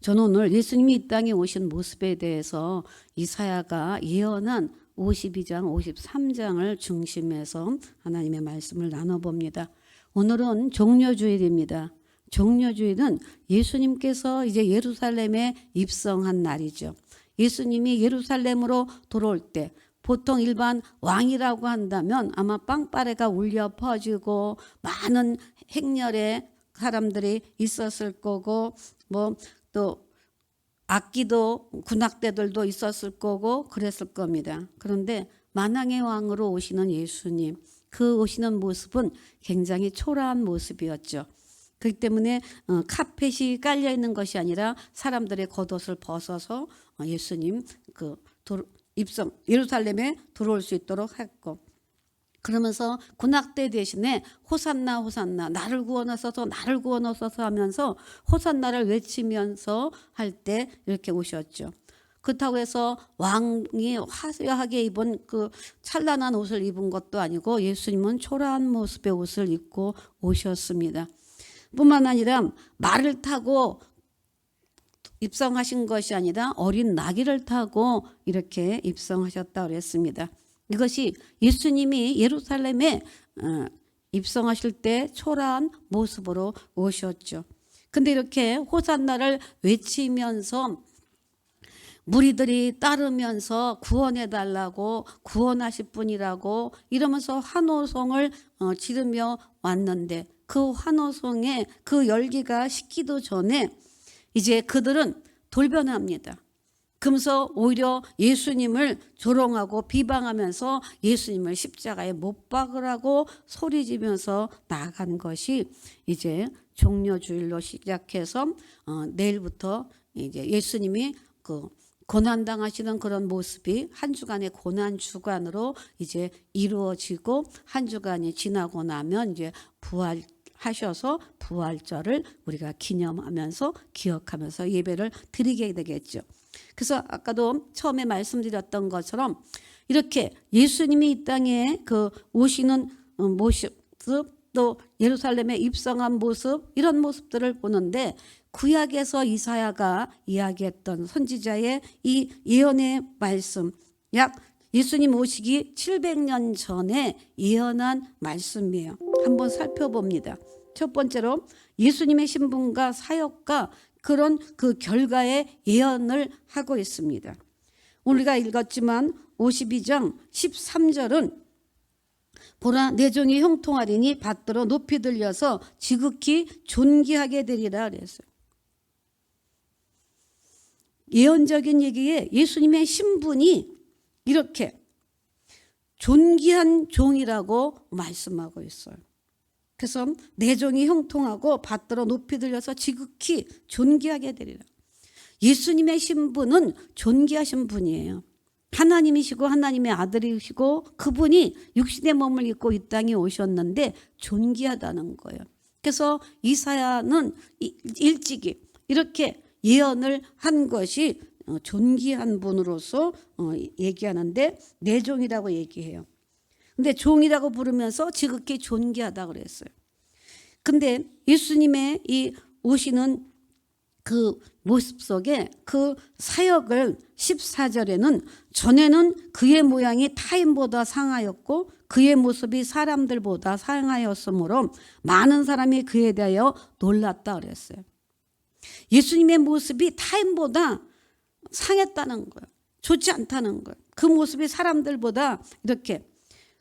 저는 오늘 예수님이 이 땅에 오신 모습에 대해서 이사야가 예언한 52장, 53장을 중심해서 하나님의 말씀을 나눠봅니다. 오늘은 종려주일입니다. 종려주일은 예수님께서 이제 예루살렘에 입성한 날이죠. 예수님이 예루살렘으로 돌아올 때 보통 일반 왕이라고 한다면 아마 빵빠레가 울려 퍼지고 많은 행렬의 사람들이 있었을 거고 또 악기도 군악대들도 있었을 거고 그랬을 겁니다. 그런데 만왕의 왕으로 오시는 예수님, 그 오시는 모습은 굉장히 초라한 모습이었죠. 그렇기 때문에 카펫이 깔려 있는 것이 아니라 사람들의 겉옷을 벗어서 예수님 입성 예루살렘에 들어올 수 있도록 했고, 그러면서 군악대 대신에 호산나 호산나 나를 구원하소서 나를 구원하소서 하면서 호산나를 외치면서 할 때 이렇게 오셨죠. 그렇다고 해서 왕이 화려하게 입은 그 찬란한 옷을 입은 것도 아니고 예수님은 초라한 모습의 옷을 입고 오셨습니다. 뿐만 아니라 말을 타고 입성하신 것이 아니라 어린 나귀를 타고 이렇게 입성하셨다고 그랬습니다. 이것이 예수님이 예루살렘에 입성하실 때 초라한 모습으로 오셨죠. 근데 이렇게 호산나를 외치면서 무리들이 따르면서 구원해달라고, 구원하실 분이라고 이러면서 환호성을 지르며 왔는데, 그 환호성에 그 열기가 식기도 전에 이제 그들은 돌변합니다. 그러면서 오히려 예수님을 조롱하고 비방하면서 예수님을 십자가에 못 박으라고 소리지면서 나아간 것이 이제 종려주일로 시작해서 내일부터 이제 예수님이 그 고난당하시는 그런 모습이 한 주간의 고난 주간으로 이제 이루어지고, 한 주간이 지나고 나면 이제 부활하셔서 부활절을 우리가 기념하면서 기억하면서 예배를 드리게 되겠죠. 그래서 아까도 처음에 말씀드렸던 것처럼 이렇게 예수님이 이 땅에 그 오시는 모습, 또 예루살렘에 입성한 모습, 이런 모습들을 보는데, 구약에서 이사야가 이야기했던 선지자의 이 예언의 말씀, 약 예수님 오시기 700년 전에 예언한 말씀이에요. 한번 살펴봅니다. 첫 번째로 예수님의 신분과 사역과 그런 그 결과의 예언을 하고 있습니다. 우리가 읽었지만 52장 13절은 보라 내 종이 형통하리니 받들어 높이 들려서 지극히 존귀하게 되리라 그랬어요. 예언적인 얘기에 예수님의 신분이 이렇게 존귀한 종이라고 말씀하고 있어요. 그래서 내 종이 형통하고 받들어 높이 들려서 지극히 존귀하게 되리라. 예수님의 신분은 존귀하신 분이에요. 하나님이시고 하나님의 아들이시고 그분이 육신의 몸을 입고 이 땅에 오셨는데 존귀하다는 거예요. 그래서 이사야는 일찍이 이렇게 예언을 한 것이 존귀한 분으로서 얘기하는데 내 종이라고 얘기해요. 근데 종이라고 부르면서 지극히 존귀하다고 그랬어요. 근데 예수님의 이 오시는 그 모습 속에 그 사역을 14절에는 전에는 그의 모양이 타인보다 상하였고 그의 모습이 사람들보다 상하였으므로 많은 사람이 그에 대하여 놀랐다 그랬어요. 예수님의 모습이 타인보다 상했다는 거예요. 좋지 않다는 거예요. 그 모습이 사람들보다 이렇게.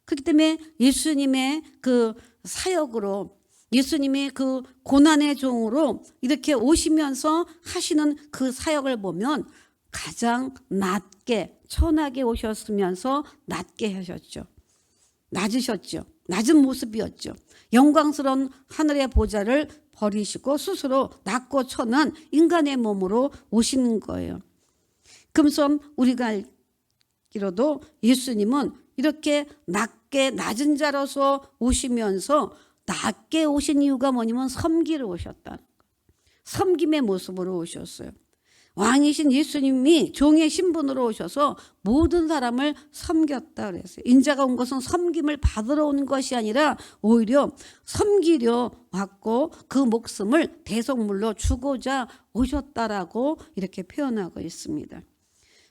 그렇기 때문에 예수님의 그 사역으로, 예수님이 그 고난의 종으로 이렇게 오시면서 하시는 그 사역을 보면 가장 낮게 천하게 오셨으면서 낮게 하셨죠. 낮으셨죠. 낮은 모습이었죠. 영광스러운 하늘의 보좌를 버리시고 스스로 낮고 천한 인간의 몸으로 오시는 거예요. 그래서 우리가 알기로도 예수님은 이렇게 낮게 낮은 자로서 오시면서 낮게 오신 이유가 뭐냐면 섬기러 오셨다는 거예요. 섬김의 모습으로 오셨어요. 왕이신 예수님이 종의 신분으로 오셔서 모든 사람을 섬겼다 그랬어요. 인자가 온 것은 섬김을 받으러 온 것이 아니라 오히려 섬기려 왔고 그 목숨을 대속물로 주고자 오셨다라고 이렇게 표현하고 있습니다.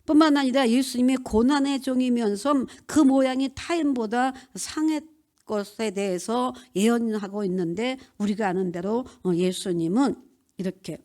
뿐만 아니라 예수님이 고난의 종이면서 그 모양이 타인보다 상했 것에 대해서 예언하고 있는데, 우리가 아는 대로 예수님은 이렇게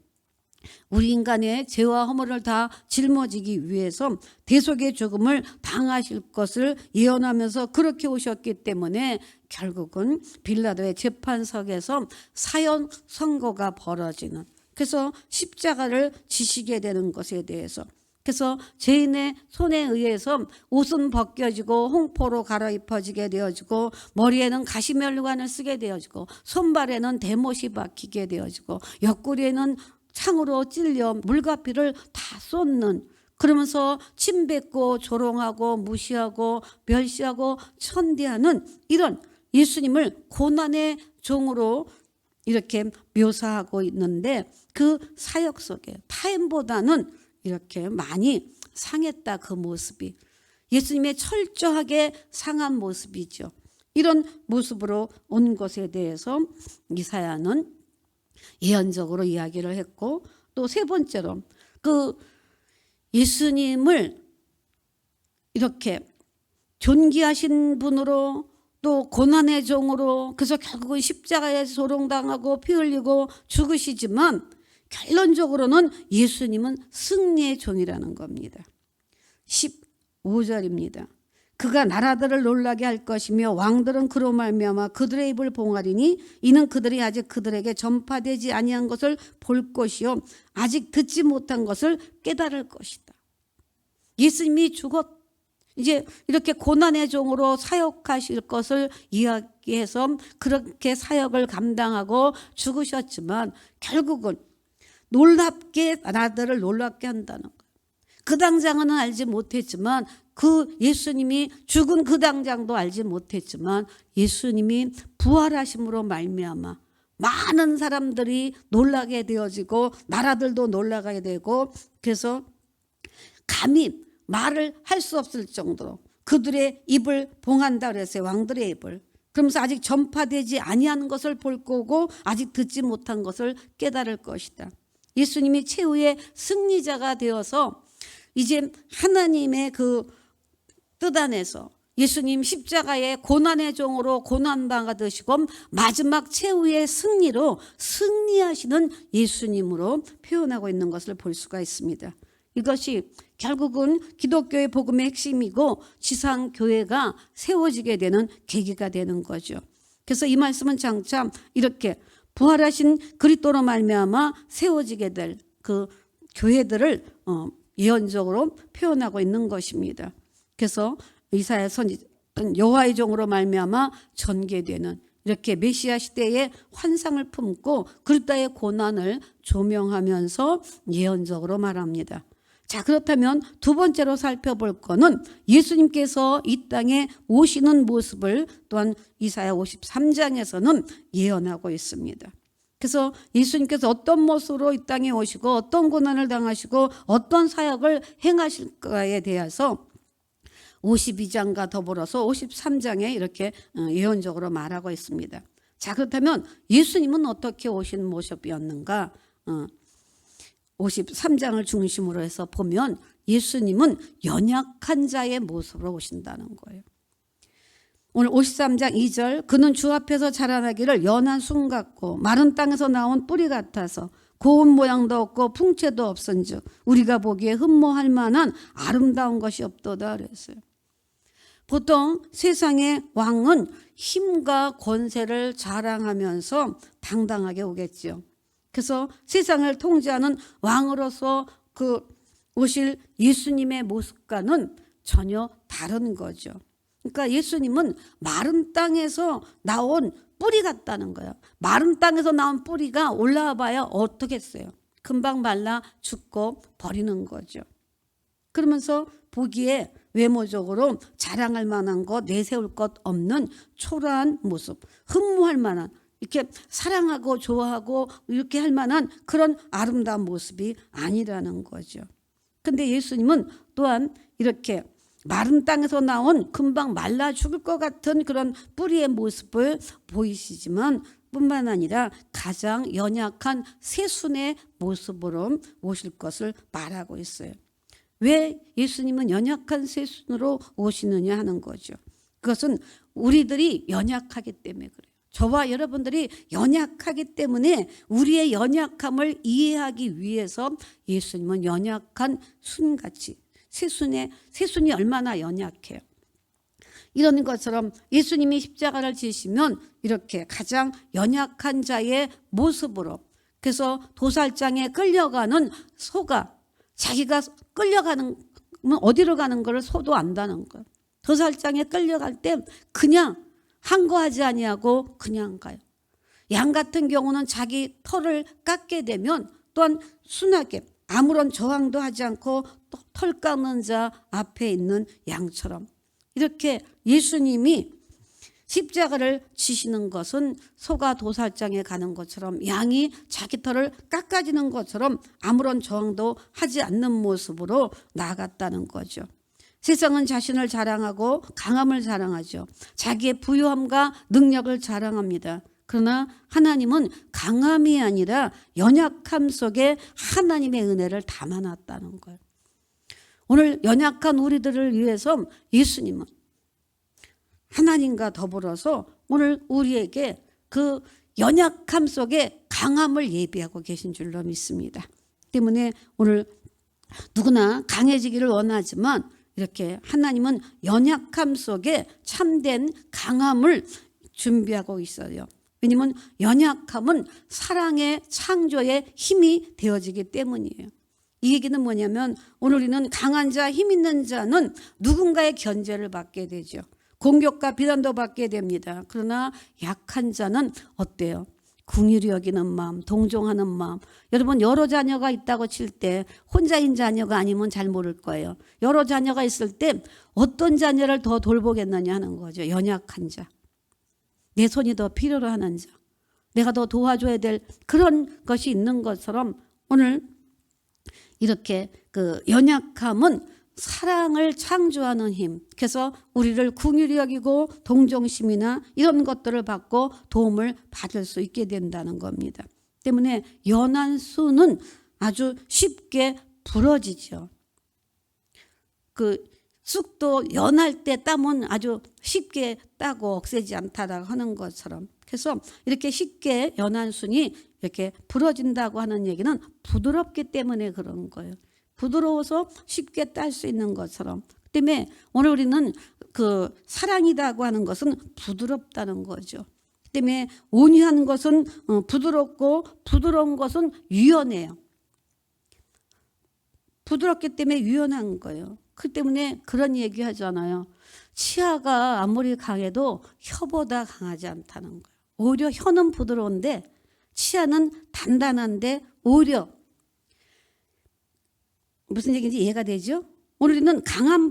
우리 인간의 죄와 허물을 다 짊어지기 위해서 대속의 죽음을 당하실 것을 예언하면서 그렇게 오셨기 때문에 결국은 빌라도의 재판석에서 사형 선고가 벌어지는, 그래서 십자가를 지시게 되는 것에 대해서, 그래서 죄인의 손에 의해서 옷은 벗겨지고 홍포로 갈아입혀지게 되어지고 머리에는 가시면류관을 쓰게 되어지고 손발에는 대못이 박히게 되어지고 옆구리에는 창으로 찔려 물가피를 다 쏟는, 그러면서 침뱉고 조롱하고 무시하고 멸시하고 천대하는 이런 예수님을 고난의 종으로 이렇게 묘사하고 있는데, 그 사역 속에 타인보다는 이렇게 많이 상했다. 그 모습이 예수님의 철저하게 상한 모습이죠. 이런 모습으로 온 것에 대해서 이사야는 예언적으로 이야기를 했고, 또 세 번째로 그 예수님을 이렇게 존귀하신 분으로 또 고난의 종으로, 그래서 결국은 십자가에서 조롱당하고 피 흘리고 죽으시지만 결론적으로는 예수님은 승리의 종이라는 겁니다. 15절입니다. 그가 나라들을 놀라게 할 것이며 왕들은 그로 말미암아 그들의 입을 봉하리니 이는 그들이 아직 그들에게 전파되지 아니한 것을 볼 것이요 아직 듣지 못한 것을 깨달을 것이다. 예수님이 이제 이렇게 고난의 종으로 사역하실 것을 이야기해서 그렇게 사역을 감당하고 죽으셨지만 결국은 나라들을 놀랍게 한다는 거예요. 그 당장은 알지 못했지만, 그 예수님이 죽은 그 당장도 알지 못했지만 예수님이 부활하심으로 말미암아 많은 사람들이 놀라게 되어지고 나라들도 놀라게 되고, 그래서 감히 말을 할 수 없을 정도로 그들의 입을 봉한다 그랬어요. 왕들의 입을. 그러면서 아직 전파되지 아니한 것을 볼 거고 아직 듣지 못한 것을 깨달을 것이다. 예수님이 최후의 승리자가 되어서 이제 하나님의 그 뜻 안에서 예수님 십자가의 고난의 종으로 고난받으시고 마지막 최후의 승리로 승리하시는 예수님으로 표현하고 있는 것을 볼 수가 있습니다. 이것이 결국은 기독교의 복음의 핵심이고 지상교회가 세워지게 되는 계기가 되는 거죠. 그래서 이 말씀은 장차 이렇게 부활하신 그리스도로 말미암아 세워지게 될 그 교회들을 예언적으로 표현하고 있는 것입니다. 그래서 이사야 선지자는 여호와의 종으로 말미암아 전개되는 이렇게 메시아 시대의 환상을 품고 그리스도의 고난을 조명하면서 예언적으로 말합니다. 자, 그렇다면 두 번째로 살펴볼 거는 예수님께서 이 땅에 오시는 모습을 또한 이사야 53장에서는 예언하고 있습니다. 그래서 예수님께서 어떤 모습으로 이 땅에 오시고 어떤 고난을 당하시고 어떤 사역을 행하실까에 대해서 52장과 더불어서 53장에 이렇게 예언적으로 말하고 있습니다. 자, 그렇다면 예수님은 어떻게 오신 모습이었는가? 53장을 중심으로 해서 보면 예수님은 연약한 자의 모습으로 오신다는 거예요. 오늘 53장 2절, 그는 주 앞에서 자라나기를 연한 순 같고 마른 땅에서 나온 뿌리 같아서 고운 모양도 없고 풍채도 없은즉 우리가 보기에 흠모할 만한 아름다운 것이 없도다 그랬어요. 보통 세상의 왕은 힘과 권세를 자랑하면서 당당하게 오겠죠. 그래서 세상을 통제하는 왕으로서 그 오실 예수님의 모습과는 전혀 다른 거죠. 그러니까 예수님은 마른 땅에서 나온 뿌리 같다는 거예요. 마른 땅에서 나온 뿌리가 올라와 봐야 어떻겠어요? 금방 말라 죽고 버리는 거죠. 그러면서 보기에 외모적으로 자랑할 만한 것, 내세울 것 없는 초라한 모습, 흠모할 만한 이렇게 사랑하고 좋아하고 이렇게 할 만한 그런 아름다운 모습이 아니라는 거죠. 근데 예수님은 또한 이렇게 마른 땅에서 나온 금방 말라 죽을 것 같은 그런 뿌리의 모습을 보이시지만 뿐만 아니라 가장 연약한 새순의 모습으로 오실 것을 말하고 있어요. 왜 예수님은 연약한 새순으로 오시느냐 하는 거죠. 그것은 우리들이 연약하기 때문에 그래요. 저와 여러분들이 연약하기 때문에 우리의 연약함을 이해하기 위해서 예수님은 연약한 순같이 새순이 얼마나 연약해요. 이런 것처럼 예수님이 십자가를 지시면 이렇게 가장 연약한 자의 모습으로, 그래서 도살장에 끌려가는 소가 자기가 끌려가는 어디로 가는 걸 소도 안다는 거예요. 도살장에 끌려갈 때 그냥 항거하지 아니하고 그냥 가요. 양 같은 경우는 자기 털을 깎게 되면 또한 순하게 아무런 저항도 하지 않고 털 깎는 자 앞에 있는 양처럼, 이렇게 예수님이 십자가를 지시는 것은 소가 도살장에 가는 것처럼 양이 자기 털을 깎아지는 것처럼 아무런 저항도 하지 않는 모습으로 나아갔다는 거죠. 세상은 자신을 자랑하고 강함을 자랑하죠. 자기의 부유함과 능력을 자랑합니다. 그러나 하나님은 강함이 아니라 연약함 속에 하나님의 은혜를 담아놨다는 거예요. 오늘 연약한 우리들을 위해서 예수님은 하나님과 더불어서 오늘 우리에게 그 연약함 속에 강함을 예비하고 계신 줄로 믿습니다. 때문에 오늘 누구나 강해지기를 원하지만 이렇게 하나님은 연약함 속에 참된 강함을 준비하고 있어요. 왜냐하면 연약함은 사랑의 창조의 힘이 되어지기 때문이에요. 이 얘기는 뭐냐면 오늘 우리는 강한 자, 힘 있는 자는 누군가의 견제를 받게 되죠. 공격과 비난도 받게 됩니다. 그러나 약한 자는 어때요? 긍휼히 여기는 마음, 동정하는 마음. 여러분 여러 자녀가 있다고 칠 때 혼자인 자녀가 아니면 잘 모를 거예요. 여러 자녀가 있을 때 어떤 자녀를 더 돌보겠느냐 하는 거죠. 연약한 자. 내 손이 더 필요로 하는 자. 내가 더 도와줘야 될 그런 것이 있는 것처럼 오늘 이렇게 그 연약함은 사랑을 창조하는 힘. 그래서 우리를 긍휼히 여기고 동정심이나 이런 것들을 받고 도움을 받을 수 있게 된다는 겁니다. 때문에 연한 수는 아주 쉽게 부러지죠. 그 쑥도 연할 때 따면 아주 쉽게 따고 억세지 않다라고 하는 것처럼, 그래서 이렇게 쉽게 연한 순이 이렇게 부러진다고 하는 얘기는 부드럽기 때문에 그런 거예요. 부드러워서 쉽게 딸 수 있는 것처럼. 그 때문에 오늘 우리는 그 사랑이라고 하는 것은 부드럽다는 거죠. 그 때문에 온유한 것은 부드럽고 부드러운 것은 유연해요. 부드럽기 때문에 유연한 거예요. 그 때문에 그런 얘기 하잖아요. 치아가 아무리 강해도 혀보다 강하지 않다는 거예요. 오히려 혀는 부드러운데 치아는 단단한데 오히려 무슨 얘기인지 이해가 되죠? 오늘 우리는 강한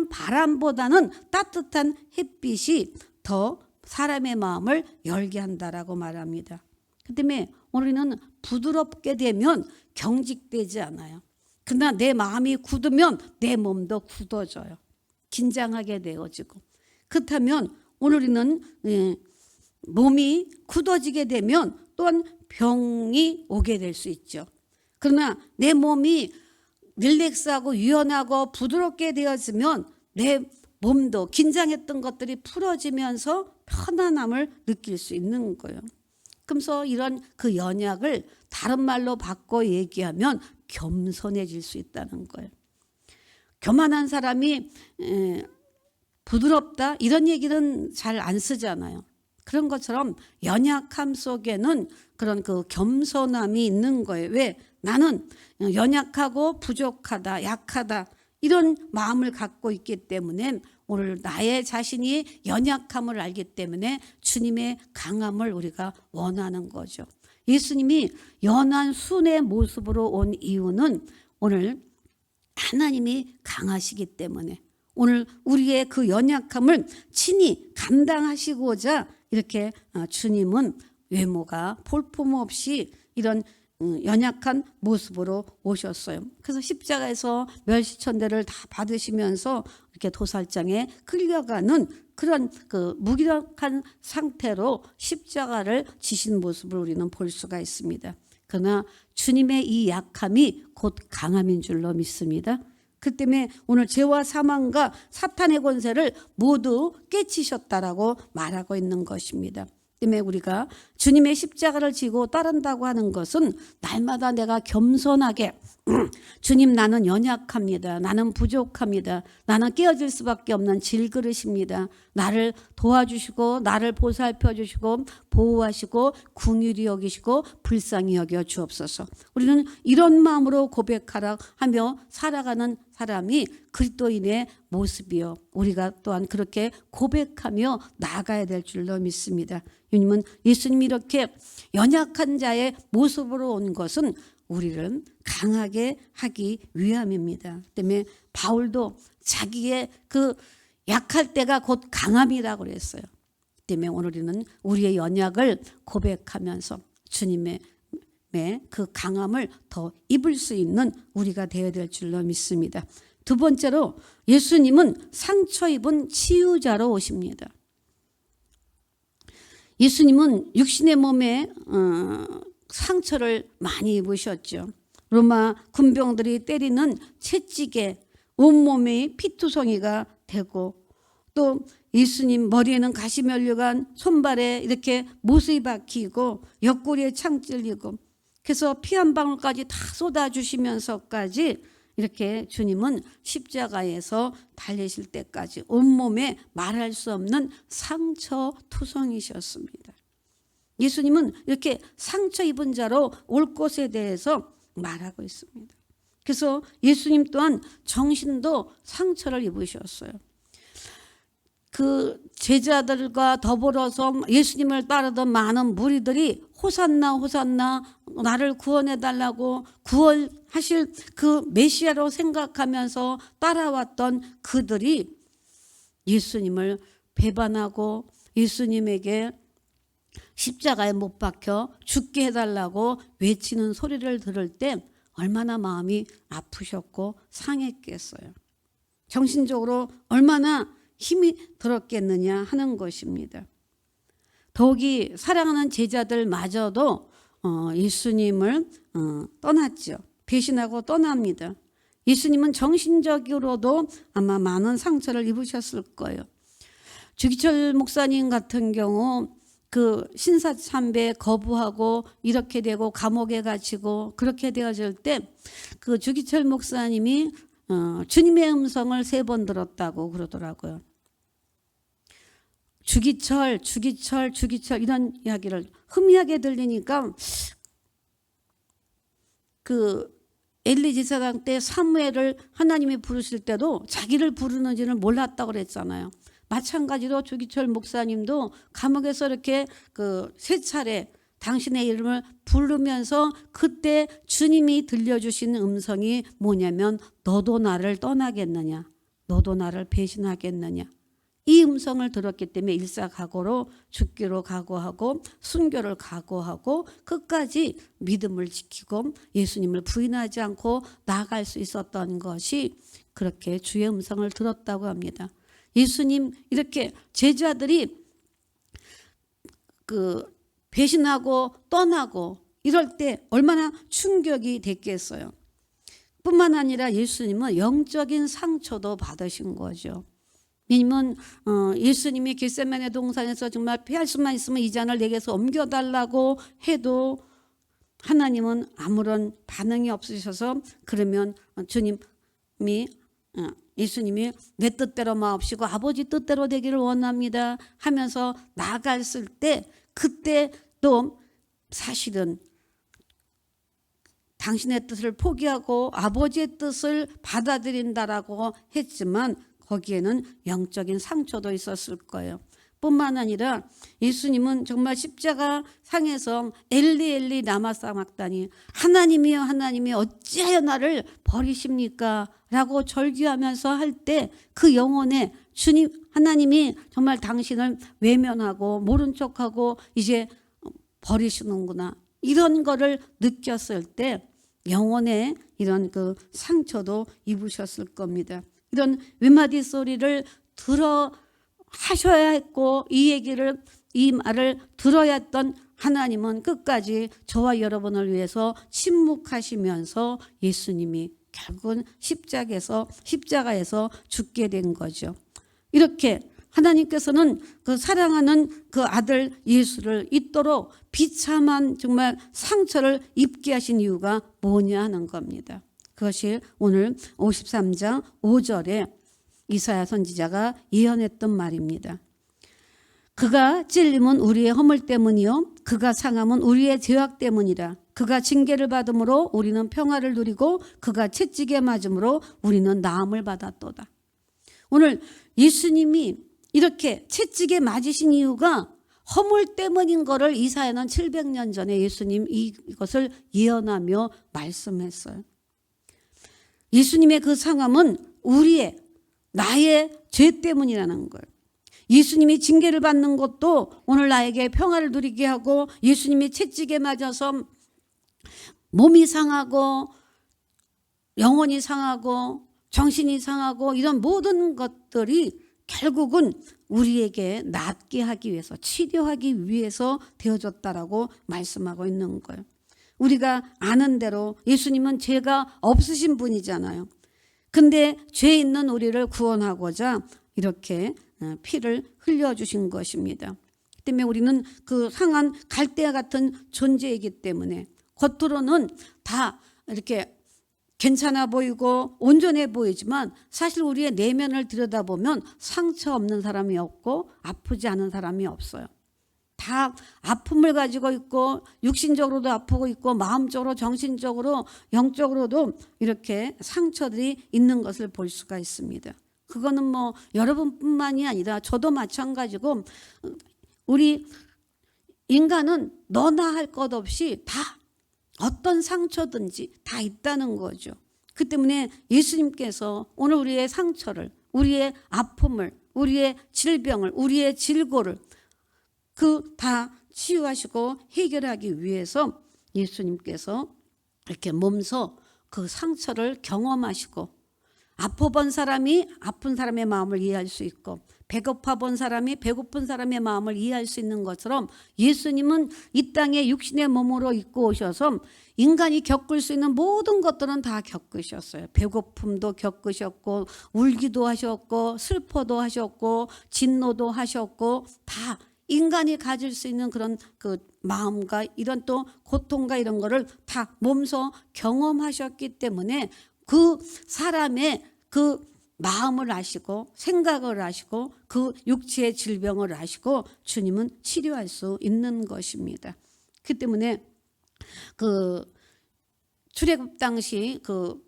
바람보다는 따뜻한 햇빛이 더 사람의 마음을 열게 한다라고 말합니다. 그 때문에 오늘 우리는 부드럽게 되면 경직되지 않아요. 그러나 내 마음이 굳으면 내 몸도 굳어져요. 긴장하게 되어지고. 그렇다면 오늘 우리는 몸이 굳어지게 되면 또한 병이 오게 될 수 있죠. 그러나 내 몸이 릴렉스하고 유연하고 부드럽게 되어지면 내 몸도 긴장했던 것들이 풀어지면서 편안함을 느낄 수 있는 거예요. 그래서 이런 그 연약을 다른 말로 바꿔 얘기하면 겸손해질 수 있다는 거예요. 교만한 사람이 부드럽다 이런 얘기는 잘 안 쓰잖아요. 그런 것처럼 연약함 속에는 그런 그 겸손함이 있는 거예요. 왜? 나는 연약하고 부족하다, 약하다 이런 마음을 갖고 있기 때문에 오늘 나의 자신이 연약함을 알기 때문에 주님의 강함을 우리가 원하는 거죠. 예수님이 연한 순의 모습으로 온 이유는 오늘 하나님이 강하시기 때문에 오늘 우리의 그 연약함을 친히 감당하시고자 이렇게 주님은 외모가 볼품없이 이런 연약한 모습으로 오셨어요. 그래서 십자가에서 멸시천대를 다 받으시면서 이렇게 도살장에 끌려가는 그런 그 무기력한 상태로 십자가를 지신 모습을 우리는 볼 수가 있습니다. 그러나 주님의 이 약함이 곧 강함인 줄로 믿습니다. 그 때문에 오늘 죄와 사망과 사탄의 권세를 모두 깨치셨다라고 말하고 있는 것입니다. 때문에 우리가 주님의 십자가를 지고 따른다고 하는 것은 날마다 내가 겸손하게 주님, 나는 연약합니다. 나는 부족합니다. 나는 깨어질 수밖에 없는 질그릇입니다. 나를 도와주시고 나를 보살펴 주시고 보호하시고 긍휼히 여기시고 불쌍히 여겨 주옵소서. 우리는 이런 마음으로 고백하라 하며 살아가는 사람이 그리스도인의 모습이요, 우리가 또한 그렇게 고백하며 나아가야 될 줄로 믿습니다. 주님은 예수님이 이렇게 연약한 자의 모습으로 온 것은 우리를 강하게 하기 위함입니다. 때문에 바울도 자기의 그 약할 때가 곧 강함이라고 그랬어요. 때문에 오늘은 우리의 연약을 고백하면서 주님의 그 강함을 더 입을 수 있는 우리가 되어야 될 줄로 믿습니다. 두 번째로 예수님은 상처 입은 치유자로 오십니다. 예수님은 육신의 몸에 상처를 많이 입으셨죠. 로마 군병들이 때리는 채찍에 온몸이 피투성이가 되고, 또 예수님 머리에는 가시 면류관, 손발에 이렇게 못이 박히고 옆구리에 창 찔리고, 그래서 피 한 방울까지 다 쏟아주시면서까지 이렇게 주님은 십자가에서 달리실 때까지 온몸에 말할 수 없는 상처 투성이셨습니다. 예수님은 이렇게 상처 입은 자로 올 것에 대해서 말하고 있습니다. 그래서 예수님 또한 정신도 상처를 입으셨어요. 그 제자들과 더불어서 예수님을 따르던 많은 무리들이 호산나 호산나 나를 구원해 달라고 구원하실 그 메시아로 생각하면서 따라왔던 그들이 예수님을 배반하고 예수님에게 십자가에 못 박혀 죽게 해달라고 외치는 소리를 들을 때 얼마나 마음이 아프셨고 상했겠어요. 정신적으로 얼마나 힘이 들었겠느냐 하는 것입니다. 더욱이 사랑하는 제자들마저도 예수님을 떠났죠. 배신하고 떠납니다. 예수님은 정신적으로도 아마 많은 상처를 입으셨을 거예요. 주기철 목사님 같은 경우 그 신사참배 거부하고 이렇게 되고 감옥에 갇히고 그렇게 되어질 때 그 주기철 목사님이 주님의 음성을 3번 들었다고 그러더라고요. 주기철 이런 이야기를 희미하게 들리니까 그 엘리 제사장 때 사무엘을 하나님이 부르실 때도 자기를 부르는지는 몰랐다고 그랬잖아요. 마찬가지로 주기철 목사님도 감옥에서 이렇게 그 3차례 당신의 이름을 부르면서 그때 주님이 들려주신 음성이 뭐냐면 너도 나를 떠나겠느냐, 너도 나를 배신하겠느냐, 이 음성을 들었기 때문에 일사각오로 죽기로 각오하고 순교를 각오하고 끝까지 믿음을 지키고 예수님을 부인하지 않고 나아갈 수 있었던 것이 그렇게 주의 음성을 들었다고 합니다. 예수님 이렇게 제자들이 그 배신하고 떠나고 이럴 때 얼마나 충격이 됐겠어요. 뿐만 아니라 예수님은 영적인 상처도 받으신 거죠. 왜냐면 예수님이 겟세마네 동산에서 정말 피할 수만 있으면 이 잔을 내게서 옮겨달라고 해도 하나님은 아무런 반응이 없으셔서 그러면 예수님이 내 뜻대로 마옵시고 아버지 뜻대로 되기를 원합니다 하면서 나갔을 때 그때 또 사실은 당신의 뜻을 포기하고 아버지의 뜻을 받아들인다라고 했지만 거기에는 영적인 상처도 있었을 거예요. 뿐만 아니라 예수님은 정말 십자가 상에서 엘리 엘리 라마 사박다니, 하나님이여 하나님이여 어찌하여 나를 버리십니까? 라고 절규하면서 할 때 그 영혼에 주님 하나님이 정말 당신을 외면하고 모른 척하고 이제 버리시는구나, 이런 거를 느꼈을 때 영혼의 이런 그 상처도 입으셨을 겁니다. 이런 외마디 소리를 들어 하셔야 했고 이 말을 들어야 했던 하나님은 끝까지 저와 여러분을 위해서 침묵하시면서 예수님이 결국은 십자가에서 죽게 된 거죠. 이렇게 하나님께서는 그 사랑하는 그 아들 예수를 이토록 비참한 정말 상처를 입게 하신 이유가 뭐냐 하는 겁니다. 그것이 오늘 53장 5절에 이사야 선지자가 예언했던 말입니다. 그가 찔림은 우리의 허물 때문이요 그가 상함은 우리의 죄악 때문이라. 그가 징계를 받음으로 우리는 평화를 누리고 그가 채찍에 맞음으로 우리는 나음을 받았도다. 오늘 예수님이 이렇게 채찍에 맞으신 이유가 허물 때문인 것을 이사야는 700년 전에 예수님 이것을 예언하며 말씀했어요. 예수님의 그 상함은 나의 죄 때문이라는 거예요. 예수님이 징계를 받는 것도 오늘 나에게 평화를 누리게 하고, 예수님이 채찍에 맞아서 몸이 상하고 영혼이 상하고 정신이 상하고 이런 모든 것들이 결국은 우리에게 낫게 하기 위해서, 치료하기 위해서 되어졌다라고 말씀하고 있는 거예요. 우리가 아는 대로 예수님은 죄가 없으신 분이잖아요. 근데 죄 있는 우리를 구원하고자 이렇게 피를 흘려주신 것입니다. 그 때문에 우리는 그 상한 갈대와 같은 존재이기 때문에 겉으로는 다 이렇게 괜찮아 보이고 온전해 보이지만 사실 우리의 내면을 들여다보면 상처 없는 사람이 없고 아프지 않은 사람이 없어요. 다 아픔을 가지고 있고 육신적으로도 아프고 있고 마음적으로 정신적으로 영적으로도 이렇게 상처들이 있는 것을 볼 수가 있습니다. 그거는 뭐 여러분뿐만이 아니라 저도 마찬가지고 우리 인간은 너나 할 것 없이 다 어떤 상처든지 다 있다는 거죠. 그 때문에 예수님께서 오늘 우리의 상처를, 우리의 아픔을, 우리의 질병을, 우리의 질고를 그 다 치유하시고 해결하기 위해서 예수님께서 이렇게 몸소 그 상처를 경험하시고, 아파 본 사람이 아픈 사람의 마음을 이해할 수 있고 배고파 본 사람이 배고픈 사람의 마음을 이해할 수 있는 것처럼 예수님은 이 땅에 육신의 몸으로 입고 오셔서 인간이 겪을 수 있는 모든 것들은 다 겪으셨어요. 배고픔도 겪으셨고 울기도 하셨고 슬퍼도 하셨고 진노도 하셨고 다 인간이 가질 수 있는 그런 그 마음과 이런 또 고통과 이런 거를 다 몸소 경험하셨기 때문에 그 사람의 그 마음을 아시고 생각을 아시고 그 육체의 질병을 아시고 주님은 치료할 수 있는 것입니다. 그 때문에 그 출애굽 당시 그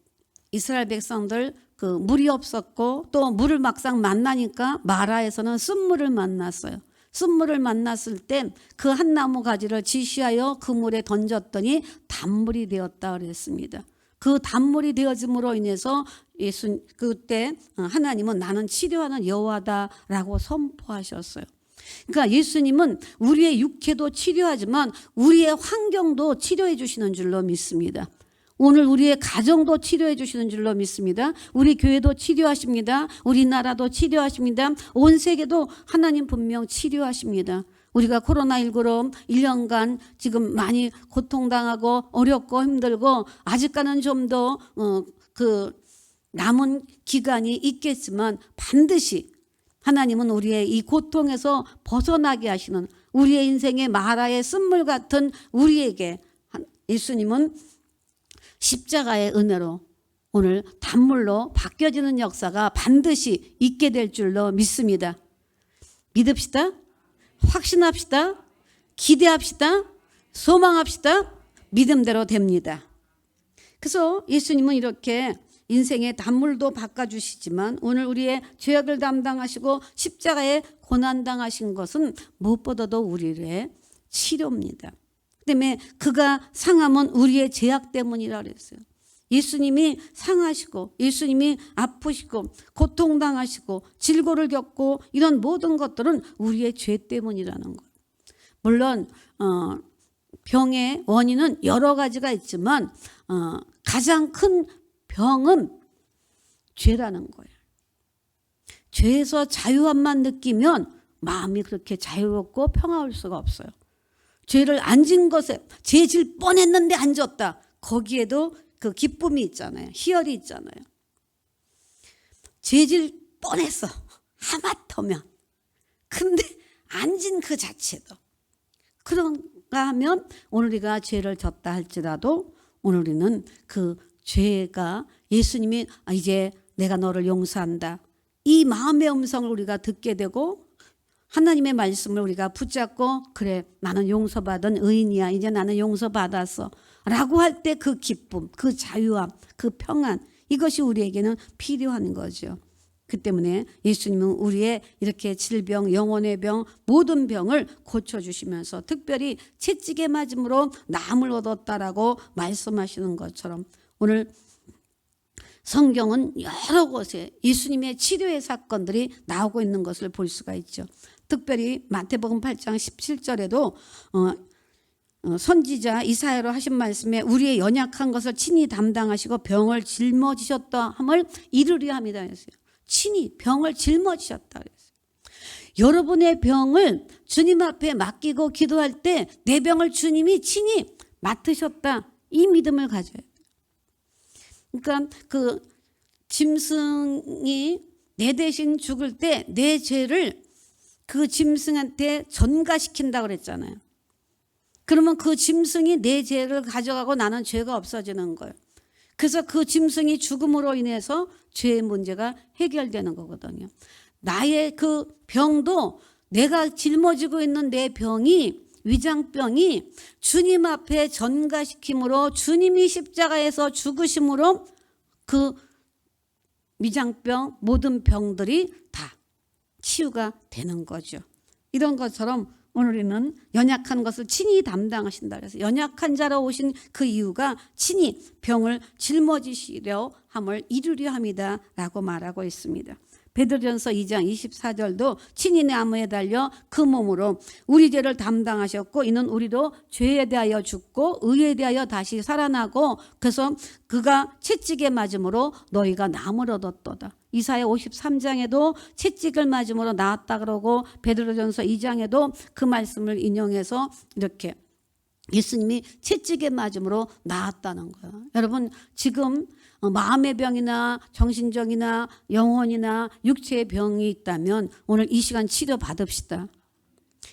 이스라엘 백성들 그 물이 없었고 또 물을 막상 만나니까 마라에서는 쓴물을 만났어요. 쓴물을 만났을 때 그 한 나무 가지를 지시하여 그 물에 던졌더니 단물이 되었다 그랬습니다. 그 단물이 되어짐으로 인해서 그때 하나님은 나는 치료하는 여호와다라고 선포하셨어요. 그러니까 예수님은 우리의 육체도 치료하지만 우리의 환경도 치료해 주시는 줄로 믿습니다. 오늘 우리의 가정도 치료해 주시는 줄로 믿습니다. 우리 교회도 치료하십니다. 우리나라도 치료하십니다. 온 세계도 하나님 분명 치료하십니다. 우리가 코로나19로 1년간 지금 많이 고통당하고 어렵고 힘들고 아직까지는 좀 더 그 남은 기간이 있겠지만 반드시 하나님은 우리의 이 고통에서 벗어나게 하시는, 우리의 인생의 마라의 쓴물 같은 우리에게 예수님은 십자가의 은혜로 오늘 단물로 바뀌어지는 역사가 반드시 있게 될 줄로 믿습니다. 믿읍시다. 확신합시다. 기대합시다. 소망합시다. 믿음대로 됩니다. 그래서 예수님은 이렇게 인생의 단물도 바꿔주시지만 오늘 우리의 죄악을 담당하시고 십자가에 고난당하신 것은 무엇보다도 우리의 치료입니다. 그 때문에 그가 상함은 우리의 죄악 때문이라 그랬어요. 예수님이 상하시고 예수님이 아프시고 고통당하시고 질고를 겪고 이런 모든 것들은 우리의 죄 때문이라는 거예요. 물론 병의 원인은 여러 가지가 있지만 가장 큰 병은 죄라는 거예요. 죄에서 자유함만 느끼면 마음이 그렇게 자유롭고 평화할 수가 없어요. 죄를 안 진 것에 죄 질 뻔했는데 안 졌다. 거기에도 그 기쁨이 있잖아요. 희열이 있잖아요. 죄 질 뻔했어. 하마터면. 근데 안 진 그 자체도. 그런가 하면 오늘 우리가 죄를 졌다 할지라도 오늘 우리는 그 죄가 예수님이 이제 내가 너를 용서한다. 이 마음의 음성을 우리가 듣게 되고 하나님의 말씀을 우리가 붙잡고 그래 나는 용서받은 의인이야. 이제 나는 용서받았어. 라고 할 때 그 기쁨, 그 자유함, 그 평안 이것이 우리에게는 필요한 거죠. 그 때문에 예수님은 우리의 이렇게 질병, 영혼의 병, 모든 병을 고쳐주시면서 특별히 채찍에 맞음으로 나음을 얻었다라고 말씀하시는 것처럼 오늘 성경은 여러 곳에 예수님의 치료의 사건들이 나오고 있는 것을 볼 수가 있죠. 특별히 마태복음 8장 17절에도 선지자 이사야로 하신 말씀에 우리의 연약한 것을 친히 담당하시고 병을 짊어지셨다 함을 이루려 합니다. 그랬어요. 친히 병을 짊어지셨다 그랬어요. 여러분의 병을 주님 앞에 맡기고 기도할 때 내 병을 주님이 친히 맡으셨다. 이 믿음을 가져야 돼요. 그러니까 그 짐승이 내 대신 죽을 때 내 죄를 그 짐승한테 전가시킨다고 그랬잖아요. 그러면 그 짐승이 내 죄를 가져가고 나는 죄가 없어지는 거예요. 그래서 그 짐승이 죽음으로 인해서 죄의 문제가 해결되는 거거든요. 나의 그 병도 내가 짊어지고 있는 내 병이 위장병이 주님 앞에 전가시킴으로 주님이 십자가에서 죽으심으로 그 위장병 모든 병들이 다 치유가 되는 거죠. 이런 것처럼 오늘 우리는 연약한 것을 친히 담당하신다. 그래서 연약한 자로 오신 그 이유가 친히 병을 짊어지시려 함을 이루려 함이다 라고 말하고 있습니다. 베드로전서 2장 24절도 친히 나무에 달려 그 몸으로 우리 죄를 담당하셨고 이는 우리도 죄에 대하여 죽고 의에 대하여 다시 살아나고 그래서 그가 채찍에 맞음으로 너희가 나음을 얻었도다. 이사야 53장에도 채찍을 맞음으로 나았다 그러고 베드로전서 2장에도 그 말씀을 인용해서 이렇게 예수님이 채찍에 맞음으로 나았다는 거예요. 여러분 지금 마음의 병이나 정신적이나 영혼이나 육체의 병이 있다면 오늘 이 시간 치료 받읍시다.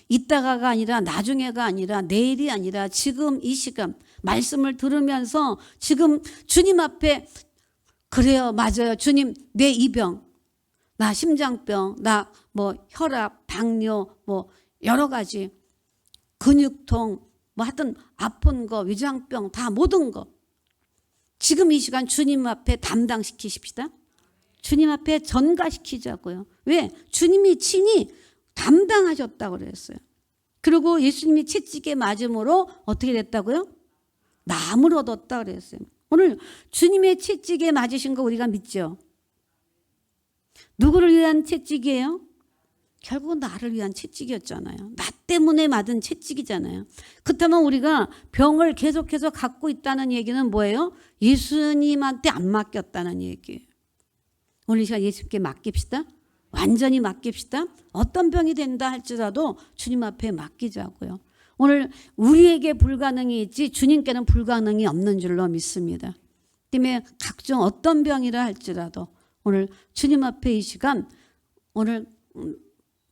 이따가가 아니라 나중에가 아니라 내일이 아니라 지금 이 시간 말씀을 들으면서 지금 주님 앞에 그래요 맞아요 주님 내 이 병 나 심장병 나 뭐 혈압 당뇨 뭐 여러 가지 근육통 뭐 하여튼 아픈 거 위장병 다 모든 거 지금 이 시간 주님 앞에 담당시키십시다. 주님 앞에 전가시키자고요. 왜? 주님이 친히 담당하셨다고 그랬어요. 그리고 예수님이 채찍에 맞음으로 어떻게 됐다고요? 나음을 얻었다고 그랬어요. 오늘 주님의 채찍에 맞으신 거 우리가 믿죠? 누구를 위한 채찍이에요? 결국은 나를 위한 채찍이었잖아요. 나 때문에 맞은 채찍이잖아요. 그렇다면 우리가 병을 계속해서 갖고 있다는 얘기는 뭐예요? 예수님한테 안 맡겼다는 얘기예요. 오늘 이 시간 예수님께 맡깁시다. 완전히 맡깁시다. 어떤 병이 된다 할지라도 주님 앞에 맡기자고요. 오늘 우리에게 불가능이 있지 주님께는 불가능이 없는 줄로 믿습니다. 때문에 각종 어떤 병이라 할지라도 오늘 주님 앞에 이 시간 오늘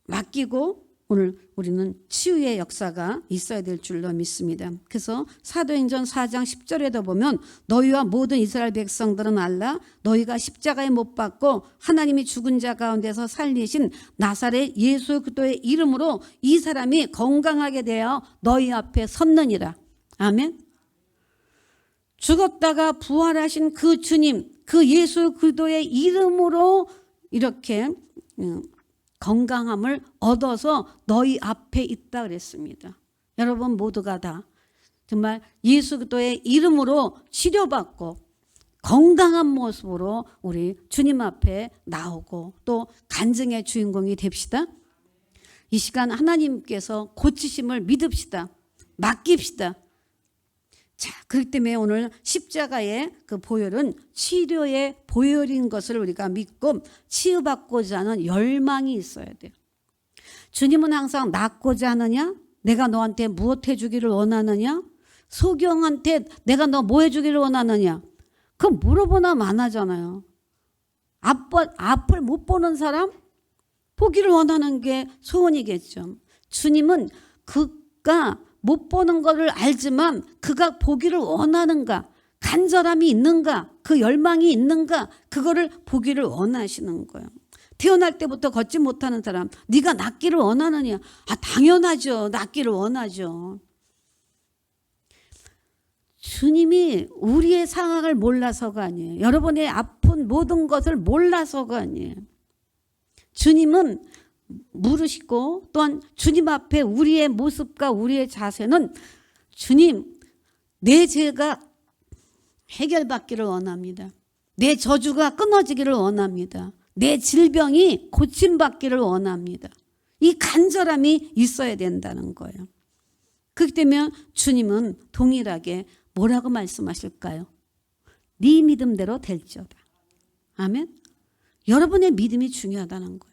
맡기고 오늘 우리는 치유의 역사가 있어야 될 줄로 믿습니다. 그래서 사도행전 4장 10절에도 보면 너희와 모든 이스라엘 백성들은 알라 너희가 십자가에 못 박고 하나님이 죽은 자 가운데서 살리신 나사렛 예수 그리스도의 이름으로 이 사람이 건강하게 되어 너희 앞에 섰느니라. 아멘. 죽었다가 부활하신 그 주님 그 예수 그리스도의 이름으로 이렇게 건강함을 얻어서 너희 앞에 있다 그랬습니다. 여러분 모두가 다 정말 예수 그리스도의 이름으로 치료받고 건강한 모습으로 우리 주님 앞에 나오고 또 간증의 주인공이 됩시다. 이 시간 하나님께서 고치심을 믿읍시다. 맡깁시다. 자, 그렇기 때문에 오늘 십자가의 그 보혈은 치료의 보혈인 것을 우리가 믿고 치유받고자 하는 열망이 있어야 돼요. 주님은 항상 낫고자 하느냐? 내가 너한테 무엇 해주기를 원하느냐? 소경한테 내가 너 뭐 해주기를 원하느냐? 그 물어보나 마나잖아요. 앞을 못 보는 사람? 보기를 원하는 게 소원이겠죠. 주님은 그가 못 보는 것을 알지만 그가 보기를 원하는가, 간절함이 있는가, 그 열망이 있는가, 그거를 보기를 원하시는 거예요. 태어날 때부터 걷지 못하는 사람, 네가 낫기를 원하느냐? 당연하죠. 낫기를 원하죠. 주님이 우리의 상황을 몰라서가 아니에요. 여러분의 아픈 모든 것을 몰라서가 아니에요. 주님은 물으시고 또한 주님 앞에 우리의 모습과 우리의 자세는 주님, 내 죄가 해결받기를 원합니다. 내 저주가 끊어지기를 원합니다. 내 질병이 고침받기를 원합니다. 이 간절함이 있어야 된다는 거예요. 그렇기 때문에 주님은 동일하게 뭐라고 말씀하실까요? 네 믿음대로 될지어다. 아멘. 여러분의 믿음이 중요하다는 거예요.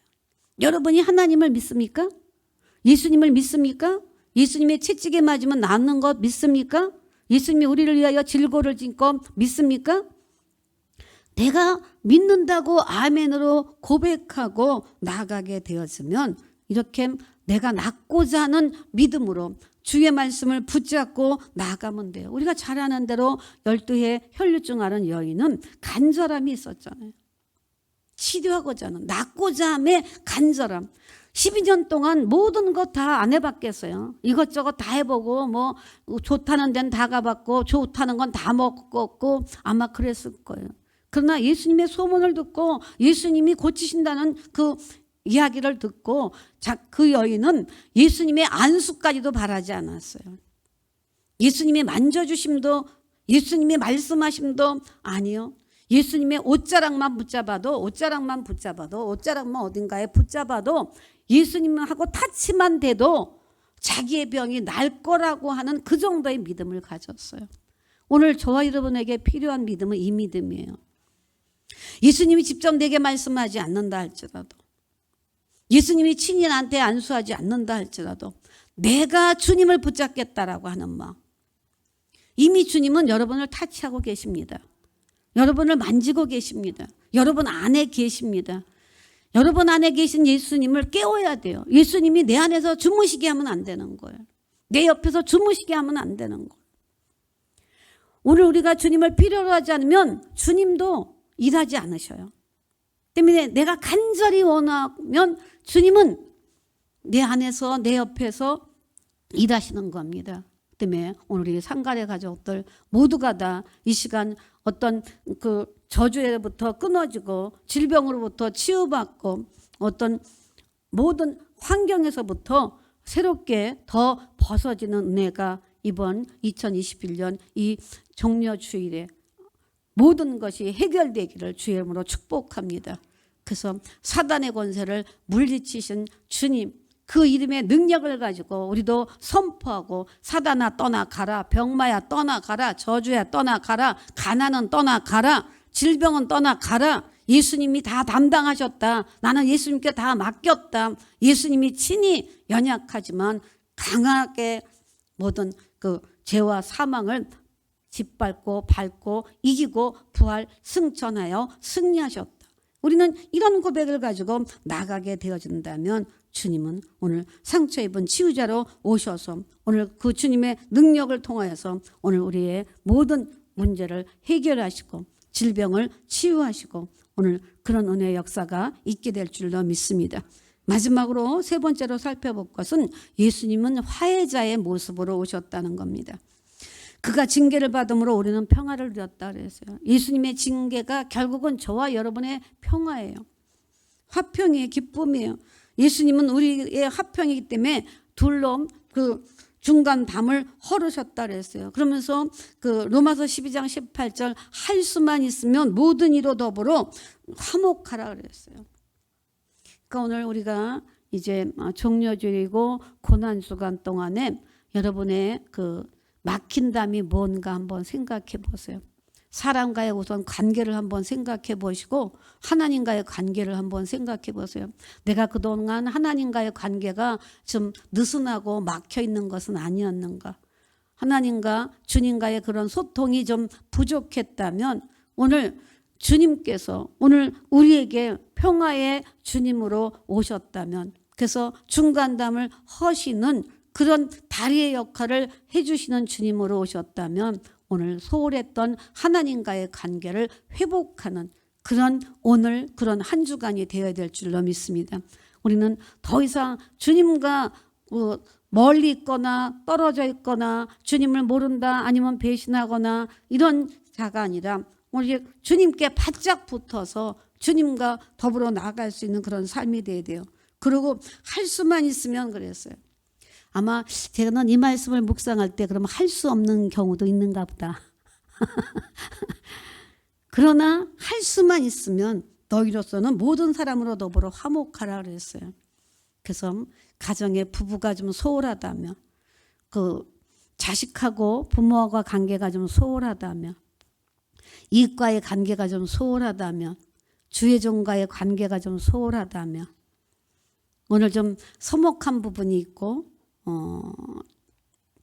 여러분이 하나님을 믿습니까? 예수님을 믿습니까? 예수님의 채찍에 맞으면 낫는 것 믿습니까? 예수님이 우리를 위하여 질고를 진거 믿습니까? 내가 믿는다고 아멘으로 고백하고 나가게 되었으면 이렇게 내가 낫고자 하는 믿음으로 주의 말씀을 붙잡고 나가면 돼요. 우리가 잘 아는 대로 12해 혈류증 앓은 여인은 간절함이 있었잖아요. 치료하고자 하는, 낫고자 함의 간절함. 12년 동안 모든 것 다 안 해봤겠어요. 이것저것 다 해보고 뭐 좋다는 데는 다 가봤고 좋다는 건 다 먹었고 아마 그랬을 거예요. 그러나 예수님의 소문을 듣고 예수님이 고치신다는 그 이야기를 듣고 그 여인은 예수님의 안수까지도 바라지 않았어요. 예수님의 만져주심도, 예수님의 말씀하심도 아니요. 예수님의 옷자락만 붙잡아도 옷자락만 어딘가에 붙잡아도 예수님하고 타치만 돼도 자기의 병이 날 거라고 하는 그 정도의 믿음을 가졌어요. 오늘 저와 여러분에게 필요한 믿음은 이 믿음이에요. 예수님이 직접 내게 말씀하지 않는다 할지라도, 예수님이 친히 나한테 안수하지 않는다 할지라도 내가 주님을 붙잡겠다라고 하는 마음. 이미 주님은 여러분을 타치하고 계십니다. 여러분을 만지고 계십니다. 여러분 안에 계십니다. 여러분 안에 계신 예수님을 깨워야 돼요. 예수님이 내 안에서 주무시게 하면 안 되는 거예요. 내 옆에서 주무시게 하면 안 되는 거예요. 오늘 우리가 주님을 필요로 하지 않으면 주님도 일하지 않으셔요. 때문에 내가 간절히 원하면 주님은 내 안에서 내 옆에서 일하시는 겁니다. 때문에 오늘 우리 상가래 가족들 모두가 다 이 시간 어떤 그 저주에부터 끊어지고 질병으로부터 치유받고 어떤 모든 환경에서부터 새롭게 더 벗어지는 은혜가 이번 2021년 이 종려주일에 모든 것이 해결되기를 주의 이름으로 축복합니다. 그래서 사단의 권세를 물리치신 주님, 그 이름의 능력을 가지고 우리도 선포하고 사단아 떠나가라, 병마야 떠나가라, 저주야 떠나가라, 가난은 떠나가라, 질병은 떠나가라. 예수님이 다 담당하셨다. 나는 예수님께 다 맡겼다. 예수님이 친히 연약하지만 강하게 모든 그 죄와 사망을 짓밟고 밟고 이기고 부활 승천하여 승리하셨다. 우리는 이런 고백을 가지고 나가게 되어진다면 주님은 오늘 상처 입은 치유자로 오셔서 오늘 그 주님의 능력을 통하여서 오늘 우리의 모든 문제를 해결하시고 질병을 치유하시고 오늘 그런 은혜의 역사가 있게 될 줄로 믿습니다. 마지막으로 세 번째로 살펴볼 것은 예수님은 화해자의 모습으로 오셨다는 겁니다. 그가 징계를 받음으로 우리는 평화를 누렸다 그랬어요. 예수님의 징계가 결국은 저와 여러분의 평화예요. 화평이에요. 기쁨이에요. 예수님은 우리의 화평이기 때문에 둘로 그 중간 담을 헐으셨다 그랬어요. 그러면서 그 로마서 12장 18절 할 수만 있으면 모든 이로 더불어 화목하라 그랬어요. 그러니까 오늘 우리가 이제 종려주일이고 고난 주간 동안에 여러분의 그 막힌 담이 뭔가 한번 생각해 보세요. 사람과의 우선 관계를 한번 생각해 보시고 하나님과의 관계를 한번 생각해 보세요. 내가 그동안 하나님과의 관계가 좀 느슨하고 막혀 있는 것은 아니었는가? 하나님과 주님과의 그런 소통이 좀 부족했다면 오늘 주님께서 오늘 우리에게 평화의 주님으로 오셨다면, 그래서 중간담을 허시는 그런 다리의 역할을 해주시는 주님으로 오셨다면 오늘 소홀했던 하나님과의 관계를 회복하는 그런 오늘 그런 한 주간이 되어야 될 줄로 믿습니다. 우리는 더 이상 주님과 멀리 있거나 떨어져 있거나 주님을 모른다 아니면 배신하거나 이런 자가 아니라 우리 주님께 바짝 붙어서 주님과 더불어 나아갈 수 있는 그런 삶이 돼야 돼요. 그리고 할 수만 있으면 그랬어요. 아마 제가 이 말씀을 묵상할 때 그러면 할 수 없는 경우도 있는가 보다. 그러나 할 수만 있으면 너희로서는 모든 사람으로 더불어 화목하라 그랬어요. 그래서 가정의 부부가 좀 소홀하다면, 그 자식하고 부모와 관계가 좀 소홀하다면, 이익과의 관계가 좀 소홀하다면, 주의 종과의 관계가 좀 소홀하다면, 오늘 좀 서먹한 부분이 있고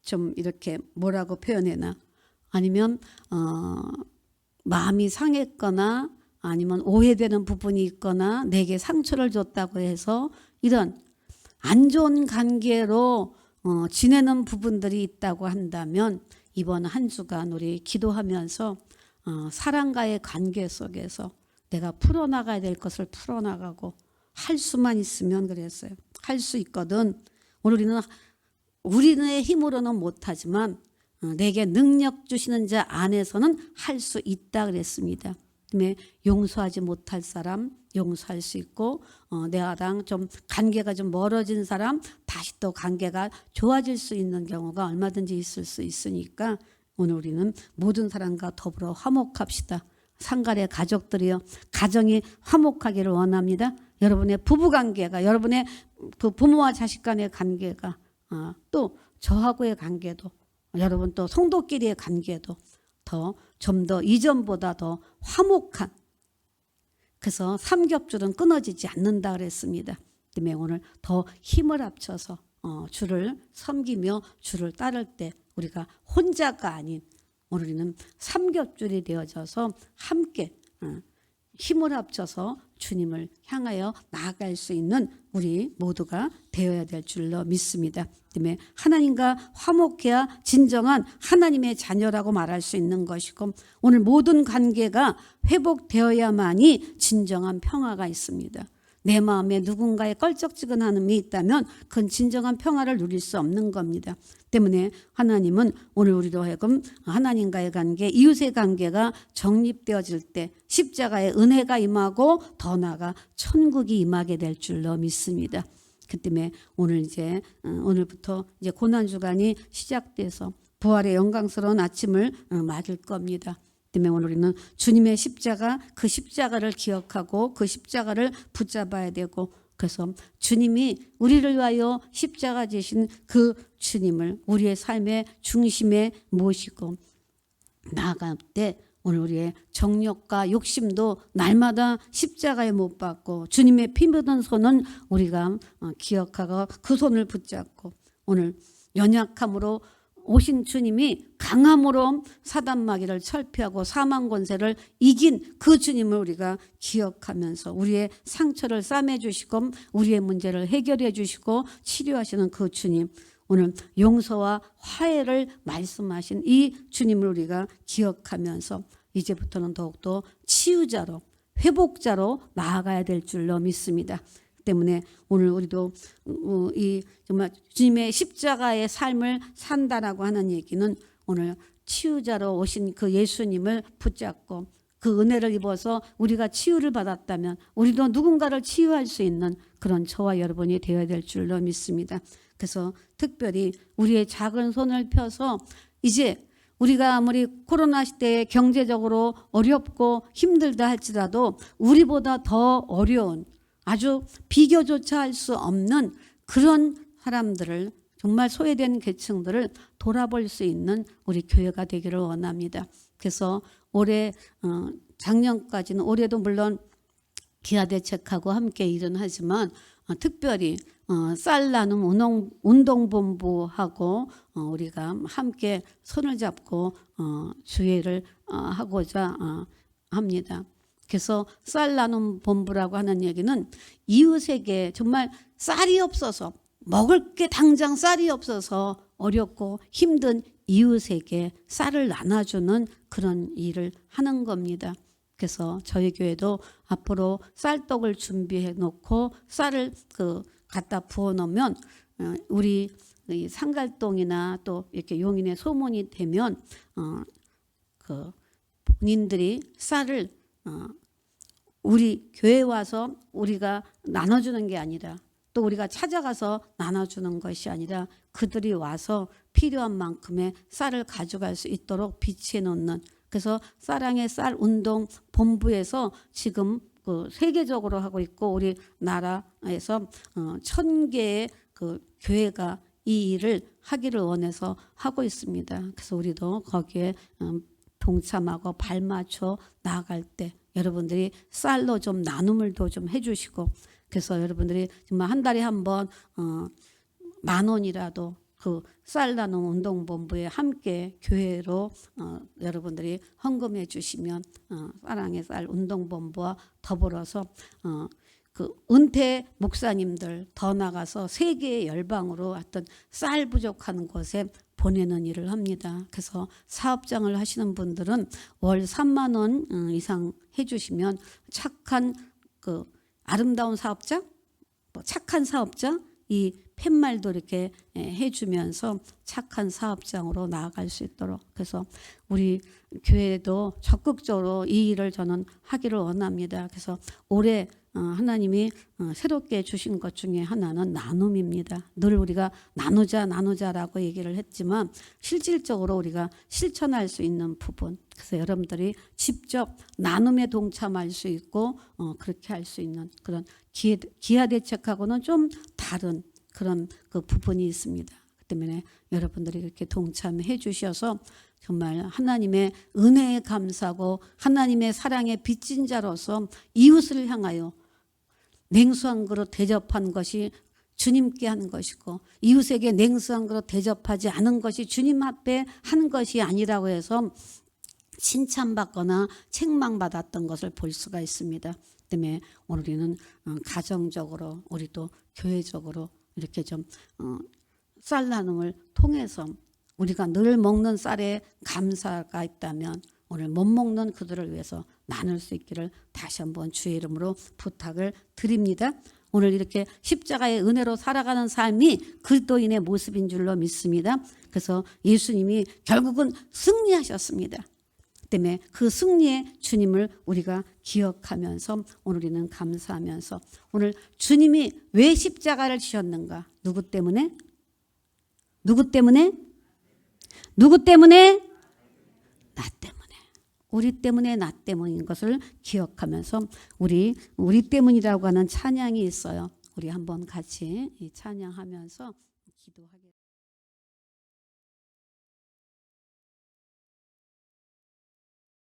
좀 이렇게 뭐라고 표현해나, 아니면 마음이 상했거나 아니면 오해되는 부분이 있거나 내게 상처를 줬다고 해서 이런 안 좋은 관계로 지내는 부분들이 있다고 한다면 이번 한 주간 우리 기도하면서 사랑과의 관계 속에서 내가 풀어나가야 될 것을 풀어나가고 할 수만 있으면 그랬어요. 할 수 있거든. 오늘 우리의 힘으로는 못하지만 내게 능력 주시는 자 안에서는 할 수 있다 그랬습니다. 그다음에 용서하지 못할 사람 용서할 수 있고 내가랑 좀 관계가 좀 멀어진 사람 다시 또 관계가 좋아질 수 있는 경우가 얼마든지 있을 수 있으니까 오늘 우리는 모든 사람과 더불어 화목합시다. 상가의 가족들이요, 가정이 화목하기를 원합니다. 여러분의 부부관계가, 여러분의 그 부모와 자식 간의 관계가, 또 저하고의 관계도, 여러분 또 성도끼리의 관계도 좀 더 이전보다 더 화목한, 그래서 삼겹줄은 끊어지지 않는다 그랬습니다. 때문에 오늘 더 힘을 합쳐서 주를 섬기며 주를 따를 때 우리가 혼자가 아닌 우리는 삼겹줄이 되어져서 함께 힘을 합쳐서 주님을 향하여 나아갈 수 있는 우리 모두가 되어야 될 줄로 믿습니다. 때문에 하나님과 화목해야 진정한 하나님의 자녀라고 말할 수 있는 것이고 오늘 모든 관계가 회복되어야만이 진정한 평화가 있습니다. 내 마음에 누군가의 껄쩍지근함이 있다면 그건 진정한 평화를 누릴 수 없는 겁니다. 때문에 하나님은 오늘 우리로 하여금 하나님과의 관계, 이웃의 관계가 정립되어질 때 십자가의 은혜가 임하고 더 나아가 천국이 임하게 될 줄로 믿습니다. 그 때문에 오늘부터 이제 고난 주간이 시작돼서 부활의 영광스러운 아침을 맞을 겁니다. 때문에 오늘 우리는 주님의 십자가, 그 십자가를 기억하고 그 십자가를 붙잡아야 되고, 그래서 주님이 우리를 위하여 십자가 지신 그 주님을 우리의 삶의 중심에 모시고 나아갈 때 오늘 우리의 정욕과 욕심도 날마다 십자가에 못 박고 주님의 피 묻은 손은 우리가 기억하고 그 손을 붙잡고 오늘 연약함으로 오신 주님이 강함으로 사단 마귀를 철폐하고 사망 권세를 이긴 그 주님을 우리가 기억하면서 우리의 상처를 싸매 주시고 우리의 문제를 해결해 주시고 치료하시는 그 주님, 오늘 용서와 화해를 말씀하신 이 주님을 우리가 기억하면서 이제부터는 더욱더 치유자로 회복자로 나아가야 될 줄로 믿습니다. 때문에 오늘 우리도 이 정말 주님의 십자가의 삶을 산다라고 하는 얘기는 오늘 치유자로 오신 그 예수님을 붙잡고 그 은혜를 입어서 우리가 치유를 받았다면 우리도 누군가를 치유할 수 있는 그런 저와 여러분이 되어야 될 줄로 믿습니다. 그래서 특별히 우리의 작은 손을 펴서 이제 우리가 아무리 코로나 시대에 경제적으로 어렵고 힘들다 할지라도 우리보다 더 어려운 아주 비교조차 할 수 없는 그런 사람들을, 정말 소외된 계층들을 돌아볼 수 있는 우리 교회가 되기를 원합니다. 그래서 올해 작년까지는, 올해도 물론 기아대책하고 함께 일은 하지만 특별히 쌀 나눔 운동본부하고 우리가 함께 손을 잡고 주회를 하고자 합니다. 그래서 쌀 나눔 본부라고 하는 얘기는 이웃에게 정말 쌀이 없어서, 먹을 게 당장 쌀이 없어서 어렵고 힘든 이웃에게 쌀을 나눠주는 그런 일을 하는 겁니다. 그래서 저희 교회도 앞으로 쌀떡을 준비해 놓고 쌀을 갖다 부어 놓으면 우리 상갈동이나 또 이렇게 용인에 소문이 되면 본인들이 쌀을 우리 교회에 와서 우리가 나눠주는 게 아니라, 또 우리가 찾아가서 나눠주는 것이 아니라 그들이 와서 필요한 만큼의 쌀을 가져갈 수 있도록 비치해 놓는, 그래서 사랑의 쌀 운동 본부에서 지금 세계적으로 하고 있고 우리나라에서 1000개의 교회가 이 일을 하기를 원해서 하고 있습니다. 그래서 우리도 거기에 동참하고 발맞춰 나아갈 때 여러분들이 쌀로 좀 나눔을도 좀 해주시고, 그래서 여러분들이 정말 한 달에 한 번 10,000원이라도 그 쌀 나눔 운동본부에 함께 교회로 여러분들이 헌금해 주시면 사랑의 쌀 운동본부와 더불어서 그 은퇴 목사님들 더 나가서 세계의 열방으로 하여튼 쌀 부족한 곳에 보내는 일을 합니다. 그래서 사업장을 하시는 분들은 월 3만 원 이상 해주시면 착한 아름다운 사업자, 착한 사업자, 이 팻말도 이렇게 해주면서 착한 사업장으로 나아갈 수 있도록, 그래서 우리 교회도 적극적으로 이 일을 저는 하기를 원합니다. 그래서 올해 하나님이 새롭게 주신 것 중에 하나는 나눔입니다. 늘 우리가 나누자라고 얘기를 했지만 실질적으로 우리가 실천할 수 있는 부분, 그래서 여러분들이 직접 나눔에 동참할 수 있고 그렇게 할 수 있는 그런 기아대책하고는 좀 다른 그런 그 부분이 있습니다. 그 때문에 여러분들이 그렇게 동참해 주셔서 정말 하나님의 은혜에 감사하고 하나님의 사랑에 빚진 자로서 이웃을 향하여 냉수 한 그릇 대접한 것이 주님께 한 것이고, 이웃에게 냉수 한 그릇 대접하지 않은 것이 주님 앞에 한 것이 아니라고 해서 칭찬받거나 책망받았던 것을 볼 수가 있습니다. 때문에 우리는 가정적으로, 우리도 교회적으로 이렇게 좀 쌀 나눔을 통해서 우리가 늘 먹는 쌀에 감사가 있다면 오늘 못 먹는 그들을 위해서 나눌 수 있기를 다시 한번 주의 이름으로 부탁을 드립니다. 오늘 이렇게 십자가의 은혜로 살아가는 삶이 그리스도인의 모습인 줄로 믿습니다. 그래서 예수님이 결국은 승리하셨습니다. 때문에 그 승리의 주님을 우리가 기억하면서 오늘 우리는 감사하면서, 오늘 주님이 왜 십자가를 지셨는가? 누구 때문에? 누구 때문에? 누구 때문에? 나 때문에. 우리 때문에, 나 때문인 것을 기억하면서 우리 때문이라고 하는 찬양이 있어요. 우리 한번 같이 이 찬양하면서 기도하겠습니다.